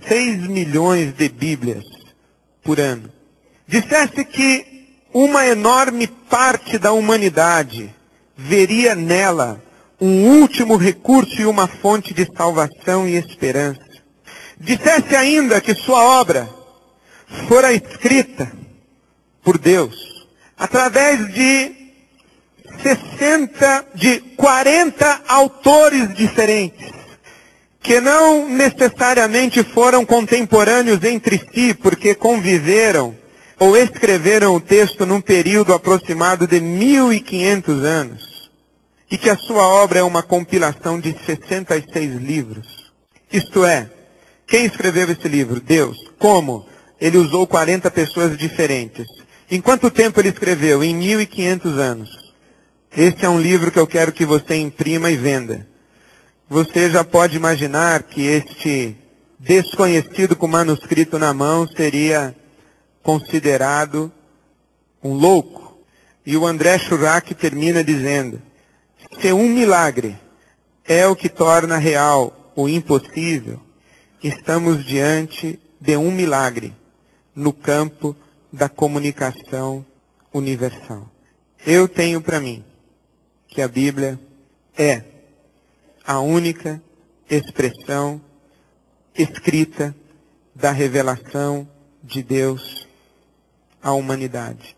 Speaker 1: 6 milhões de Bíblias por ano. Dissesse que uma enorme parte da humanidade veria nela um último recurso e uma fonte de salvação e esperança. Dissesse ainda que sua obra fora escrita por Deus através de de 40 autores diferentes, que não necessariamente foram contemporâneos entre si, porque conviveram ou escreveram o texto num período aproximado de 1500 anos, e que a sua obra é uma compilação de 66 livros. Isto é, quem escreveu esse livro? Deus. Como? Ele usou 40 pessoas diferentes. Em quanto tempo ele escreveu? Em 1500 anos. Esse é um livro que eu quero que você imprima e venda. Você já pode imaginar que este desconhecido com manuscrito na mão seria considerado um louco. E o André Schurach termina dizendo: se um milagre é o que torna real o impossível, estamos diante de um milagre no campo da comunicação universal. Eu tenho para mim que a Bíblia é a única expressão escrita da revelação de Deus à humanidade.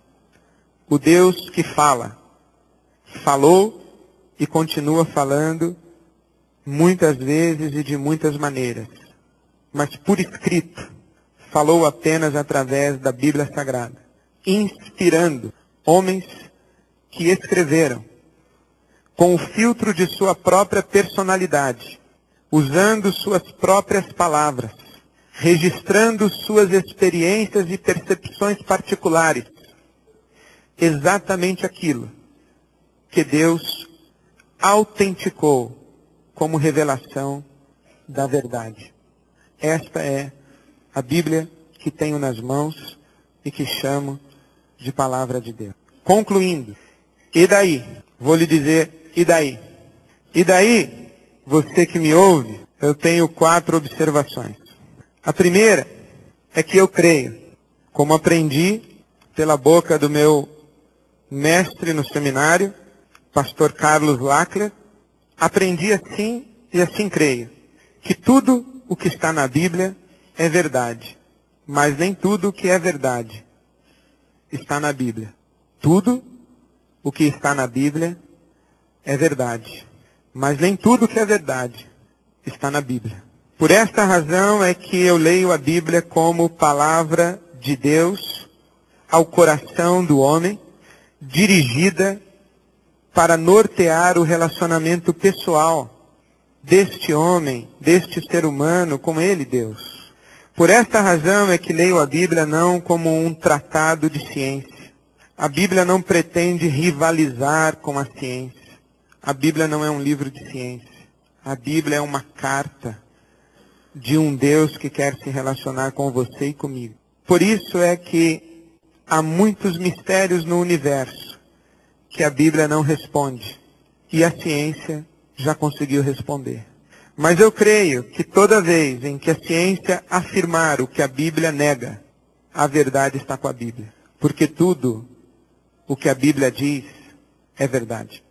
Speaker 1: O Deus que fala, falou e continua falando muitas vezes e de muitas maneiras, mas por escrito, falou apenas através da Bíblia Sagrada, inspirando homens que escreveram com o filtro de sua própria personalidade, usando suas próprias palavras, registrando suas experiências e percepções particulares, exatamente aquilo que Deus autenticou como revelação da verdade. Esta é a Bíblia que tenho nas mãos e que chamo de Palavra de Deus. Concluindo, e daí? Vou lhe dizer, e daí? E daí, você que me ouve, eu tenho 4 observações. A primeira é que eu creio, como aprendi pela boca do meu mestre no seminário, pastor Carlos Lackler, aprendi assim e assim creio, que tudo o que está na Bíblia é verdade, mas nem tudo o que é verdade está na Bíblia. Tudo o que está na Bíblia é verdade, mas nem tudo o que é verdade está na Bíblia. Por esta razão é que eu leio a Bíblia como palavra de Deus ao coração do homem, dirigida para nortear o relacionamento pessoal deste homem, deste ser humano com ele, Deus. Por esta razão é que leio a Bíblia não como um tratado de ciência. A Bíblia não pretende rivalizar com a ciência. A Bíblia não é um livro de ciência. A Bíblia é uma carta de um Deus que quer se relacionar com você e comigo. Por isso é que há muitos mistérios no universo que a Bíblia não responde. E a ciência já conseguiu responder. Mas eu creio que toda vez em que a ciência afirmar o que a Bíblia nega, a verdade está com a Bíblia. Porque tudo o que a Bíblia diz é verdade.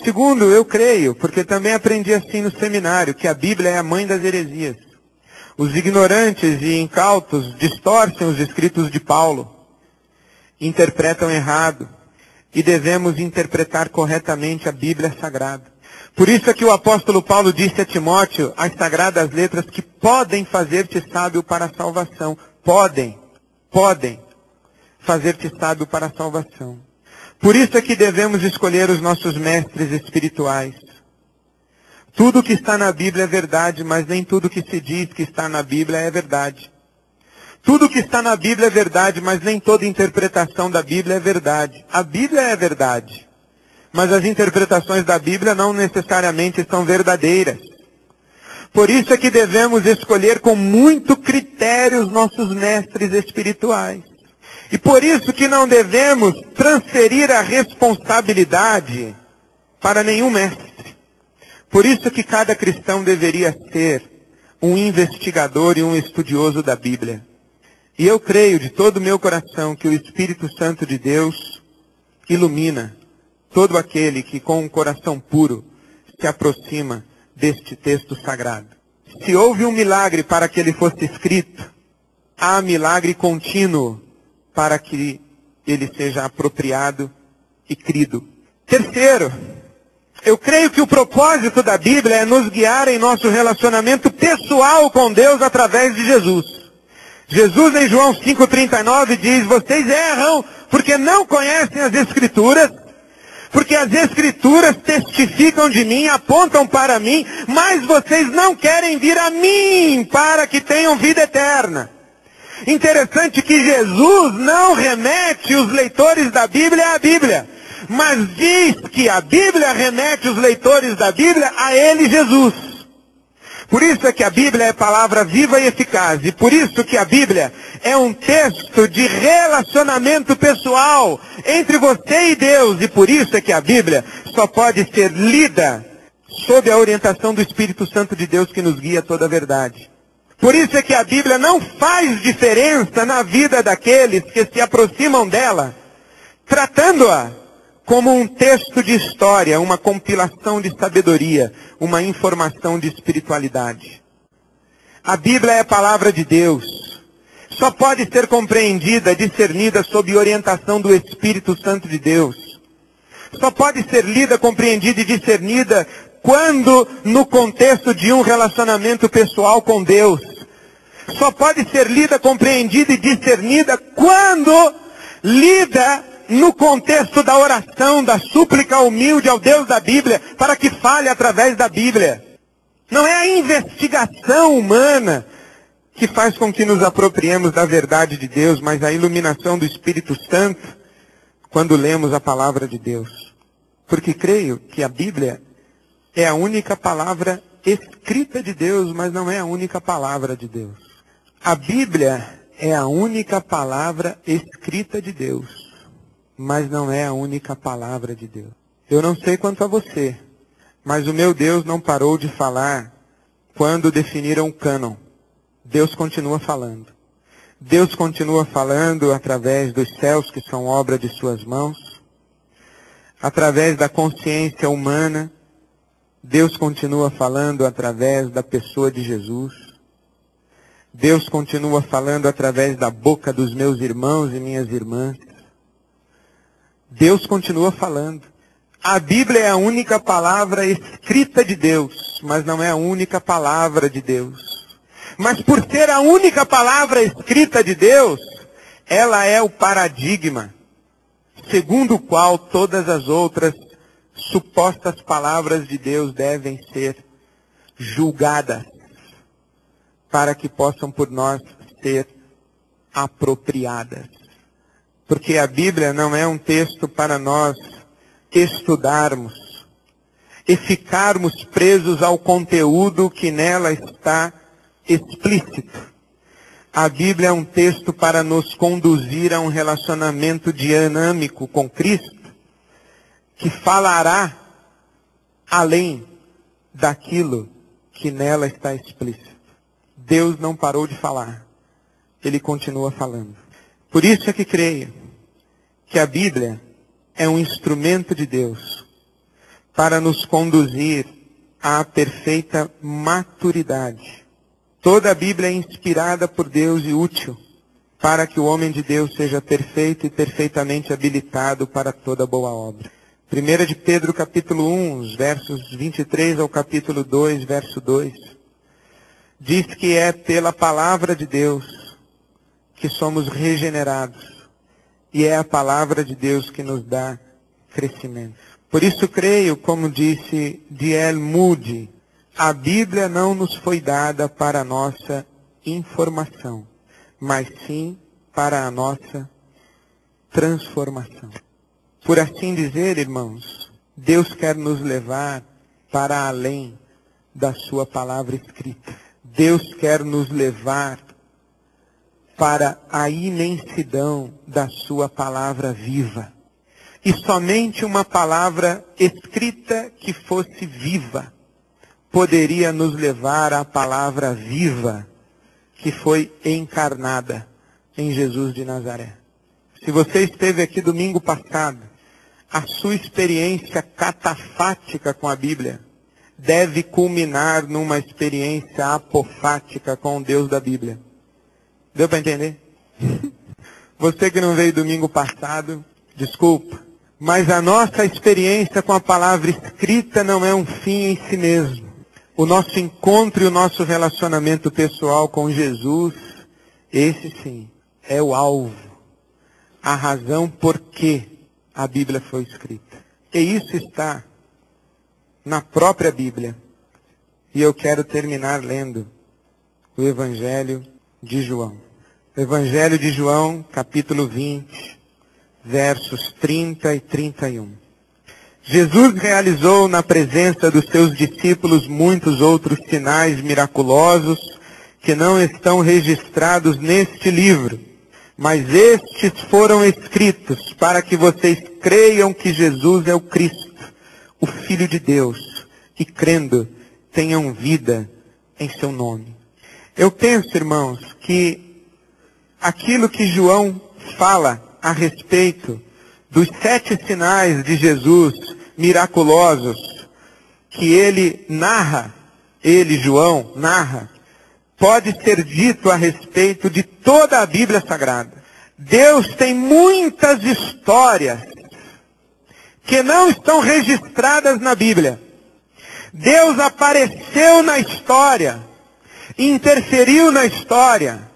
Speaker 1: Segundo, eu creio, porque também aprendi assim no seminário, que a Bíblia é a mãe das heresias. Os ignorantes e incautos distorcem os escritos de Paulo, interpretam errado, e devemos interpretar corretamente a Bíblia Sagrada. Por isso é que o apóstolo Paulo disse a Timóteo as sagradas letras que podem fazer-te sábio para a salvação. Podem fazer-te sábio para a salvação. Por isso é que devemos escolher os nossos mestres espirituais. Tudo que está na Bíblia é verdade, mas nem tudo que se diz que está na Bíblia é verdade. Tudo que está na Bíblia é verdade, mas nem toda interpretação da Bíblia é verdade. A Bíblia é verdade, mas as interpretações da Bíblia não necessariamente são verdadeiras. Por isso é que devemos escolher com muito critério os nossos mestres espirituais. E por isso que não devemos transferir a responsabilidade para nenhum mestre. Por isso que cada cristão deveria ser um investigador e um estudioso da Bíblia. E eu creio de todo o meu coração que o Espírito Santo de Deus ilumina todo aquele que com um coração puro se aproxima deste texto sagrado. Se houve um milagre para que ele fosse escrito, há milagre contínuo para que ele seja apropriado e crido. Terceiro, eu creio que o propósito da Bíblia é nos guiar em nosso relacionamento pessoal com Deus através de Jesus. Jesus em João 5,39 diz, vocês erram porque não conhecem as Escrituras, porque as Escrituras testificam de mim, apontam para mim, mas vocês não querem vir a mim para que tenham vida eterna. Interessante que Jesus não remete os leitores da Bíblia à Bíblia, mas diz que a Bíblia remete os leitores da Bíblia a ele, Jesus. Por isso é que a Bíblia é palavra viva e eficaz. E por isso que a Bíblia é um texto de relacionamento pessoal entre você e Deus. E por isso é que a Bíblia só pode ser lida sob a orientação do Espírito Santo de Deus que nos guia a toda a verdade. Por isso é que a Bíblia não faz diferença na vida daqueles que se aproximam dela, tratando-a como um texto de história, uma compilação de sabedoria, uma informação de espiritualidade. A Bíblia é a palavra de Deus. Só pode ser compreendida, discernida sob orientação do Espírito Santo de Deus. Só pode ser lida, compreendida e discernida quando no contexto de um relacionamento pessoal com Deus. Só pode ser lida, compreendida e discernida quando lida no contexto da oração, da súplica humilde ao Deus da Bíblia, para que fale através da Bíblia. Não é a investigação humana que faz com que nos apropriemos da verdade de Deus, mas a iluminação do Espírito Santo, quando lemos a palavra de Deus. Porque creio que a Bíblia é a única palavra escrita de Deus, mas não é a única palavra de Deus. A Bíblia é a única palavra escrita de Deus, mas não é a única palavra de Deus. Eu não sei quanto a você, mas o meu Deus não parou de falar quando definiram o cânon. Deus continua falando. Deus continua falando através dos céus, que são obra de suas mãos, através da consciência humana. Deus continua falando através da pessoa de Jesus. Deus continua falando através da boca dos meus irmãos e minhas irmãs. Deus continua falando. A Bíblia é a única palavra escrita de Deus, mas não é a única palavra de Deus. Mas por ser a única palavra escrita de Deus, ela é o paradigma, segundo o qual todas as outras supostas palavras de Deus devem ser julgadas, para que possam por nós ser apropriadas. Porque a Bíblia não é um texto para nós estudarmos e ficarmos presos ao conteúdo que nela está explícito. A Bíblia é um texto para nos conduzir a um relacionamento dinâmico com Cristo, que falará além daquilo que nela está explícito. Deus não parou de falar. Ele continua falando. Por isso é que creio que a Bíblia é um instrumento de Deus para nos conduzir à perfeita maturidade. Toda a Bíblia é inspirada por Deus e útil para que o homem de Deus seja perfeito e perfeitamente habilitado para toda boa obra. 1 de Pedro capítulo 1, os versos 23 ao capítulo 2, verso 2, diz que é pela palavra de Deus que somos regenerados. E é a palavra de Deus que nos dá crescimento. Por isso creio, como disse D.L. Moody, a Bíblia não nos foi dada para a nossa informação, mas sim para a nossa transformação. Por assim dizer, irmãos, Deus quer nos levar para além da sua palavra escrita. Deus quer nos levar para a imensidão da sua palavra viva. E somente uma palavra escrita que fosse viva poderia nos levar à palavra viva que foi encarnada em Jesus de Nazaré. Se você esteve aqui domingo passado, a sua experiência catafática com a Bíblia deve culminar numa experiência apofática com o Deus da Bíblia. Deu para entender? Você que não veio domingo passado, desculpa, Mas a nossa experiência com a palavra escrita não é um fim em si mesmo. O nosso encontro e o nosso relacionamento pessoal com Jesus, esse sim, é o alvo. A razão por que a Bíblia foi escrita. E isso está na própria Bíblia. E eu quero terminar lendo o Evangelho de João. O Evangelho de João, capítulo 20, versos 30 e 31. Jesus realizou na presença dos seus discípulos muitos outros sinais miraculosos que não estão registrados neste livro. Mas estes foram escritos para que vocês creiam que Jesus é o Cristo, o Filho de Deus, e crendo, tenham vida em seu nome. Eu penso, irmãos, que aquilo que João fala a respeito dos 7 sinais de Jesus miraculosos, que ele narra, João, narra, pode ser dito a respeito de toda a Bíblia Sagrada. Deus tem muitas histórias que não estão registradas na Bíblia. Deus apareceu na história, interferiu na história,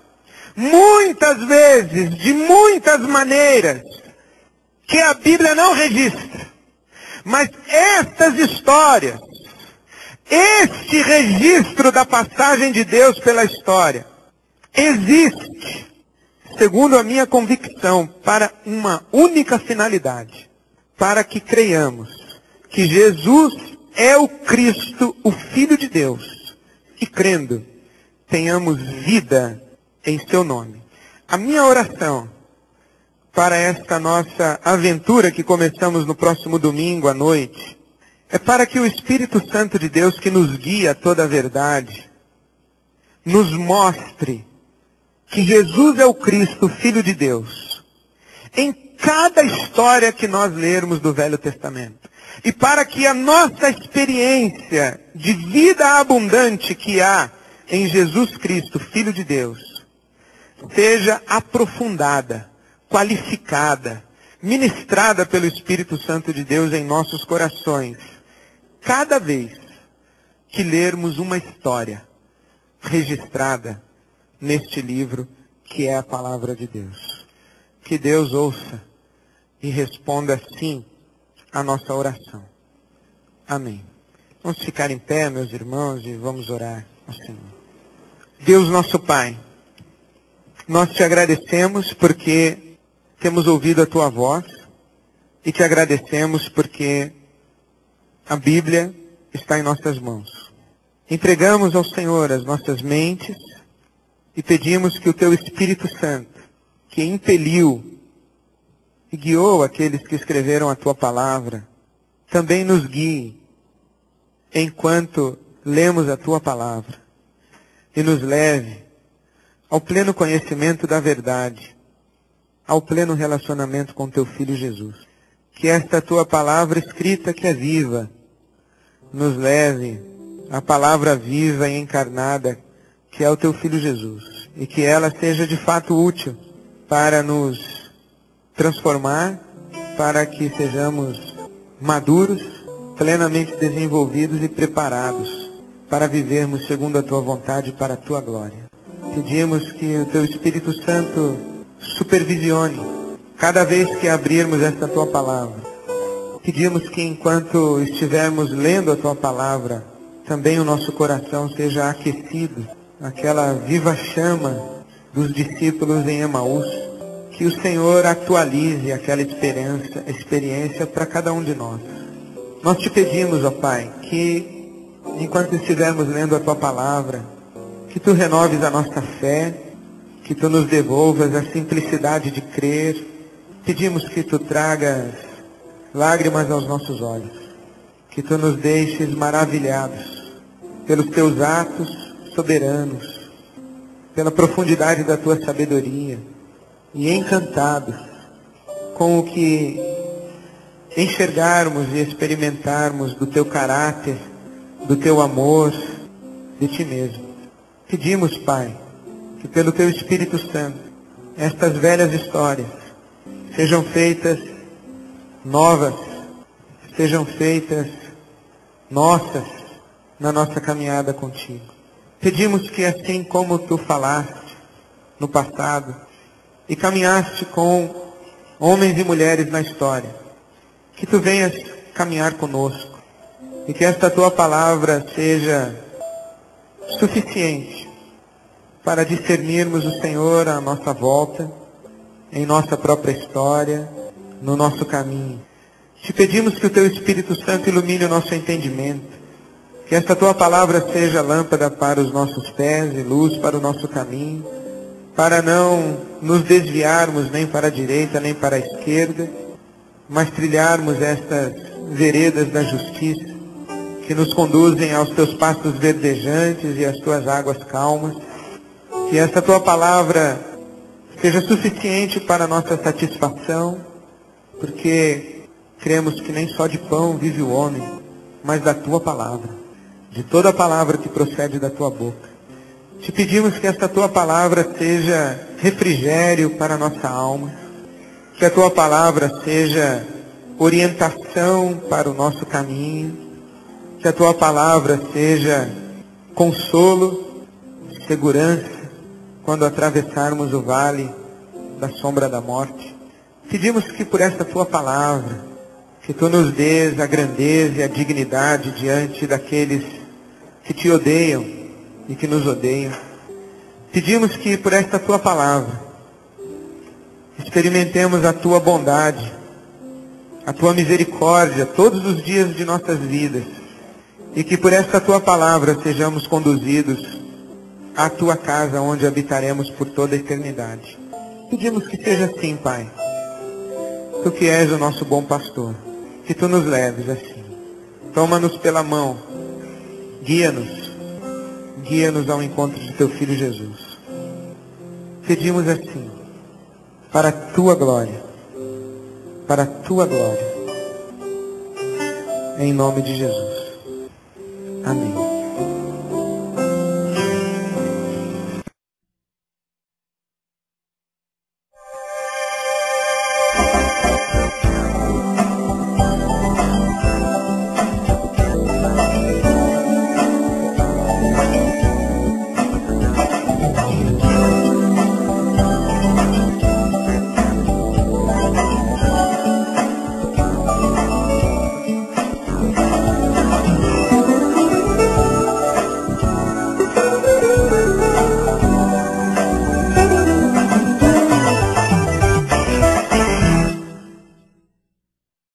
Speaker 1: muitas vezes, de muitas maneiras, que a Bíblia não registra. Mas estas histórias, este registro da passagem de Deus pela história, existe, segundo a minha convicção, para uma única finalidade. Para que creiamos que Jesus é o Cristo, o Filho de Deus. E crendo, tenhamos vida em seu nome. A minha oração para esta nossa aventura que começamos no próximo domingo à noite, é para que o Espírito Santo de Deus, que nos guia a toda a verdade, nos mostre que Jesus é o Cristo, o Filho de Deus, em cada história que nós lermos do Velho Testamento. E para que a nossa experiência de vida abundante que há em Jesus Cristo, Filho de Deus, seja aprofundada, qualificada, ministrada pelo Espírito Santo de Deus em nossos corações, cada vez que lermos uma história registrada neste livro que é a palavra de Deus. Que Deus ouça e responda sim à nossa oração. Amém. Vamos ficar em pé, meus irmãos, e vamos orar ao Senhor. Deus nosso Pai, nós te agradecemos porque temos ouvido a tua voz e te agradecemos porque a Bíblia está em nossas mãos. Entregamos ao Senhor as nossas mentes e pedimos que o teu Espírito Santo, que impeliu e guiou aqueles que escreveram a tua palavra, também nos guie enquanto lemos a tua palavra e nos leve ao pleno conhecimento da verdade, ao pleno relacionamento com teu Filho Jesus. Que esta tua palavra escrita que é viva, nos leve à palavra viva e encarnada, que é o teu Filho Jesus. E que ela seja de fato útil para nos transformar, para que sejamos maduros, plenamente desenvolvidos e preparados para vivermos segundo a tua vontade e para a tua glória. Pedimos que o teu Espírito Santo supervisione cada vez que abrirmos esta tua palavra. Pedimos que enquanto estivermos lendo a tua palavra, também o nosso coração seja aquecido, aquela viva chama dos discípulos em Emaús. Que o Senhor atualize aquela experiência para cada um de nós. Nós te pedimos, ó Pai, que enquanto estivermos lendo a tua palavra, que tu renoves a nossa fé, que tu nos devolvas a simplicidade de crer. Pedimos que tu tragas lágrimas aos nossos olhos, que tu nos deixes maravilhados pelos teus atos soberanos, pela profundidade da tua sabedoria, e encantados com o que enxergarmos e experimentarmos do teu caráter, do teu amor, de ti mesmo. Pedimos, Pai, que pelo teu Espírito Santo, estas velhas histórias sejam feitas novas sejam feitas nossas na nossa caminhada contigo. Pedimos que assim como tu falaste no passado e caminhaste com homens e mulheres na história, que tu venhas caminhar conosco e que esta tua palavra seja suficiente para discernirmos o Senhor à nossa volta, em nossa própria história, no nosso caminho. Te pedimos que o teu Espírito Santo ilumine o nosso entendimento, que esta tua palavra seja lâmpada para os nossos pés e luz para o nosso caminho, para não nos desviarmos nem para a direita nem para a esquerda, mas trilharmos estas veredas da justiça, que nos conduzem aos teus pastos verdejantes e às tuas águas calmas. Que esta tua palavra seja suficiente para a nossa satisfação, porque cremos que nem só de pão vive o homem, mas da tua palavra, de toda a palavra que procede da tua boca. Te pedimos que esta tua palavra seja refrigério para a nossa alma, que a tua palavra seja orientação para o nosso caminho, que a tua palavra seja consolo, segurança, quando atravessarmos o vale da sombra da morte. Pedimos que por esta tua palavra, que tu nos dês a grandeza e a dignidade diante daqueles que te odeiam e que nos odeiam. Pedimos que por esta tua palavra, experimentemos a tua bondade, a tua misericórdia todos os dias de nossas vidas, e que por esta tua palavra sejamos conduzidos à tua casa, onde habitaremos por toda a eternidade. Pedimos que seja assim, Pai. Tu que és o nosso bom pastor, que tu nos leves assim. Toma-nos pela mão, guia-nos ao encontro de teu Filho Jesus. Pedimos assim, para a tua glória, em nome de Jesus. Amém.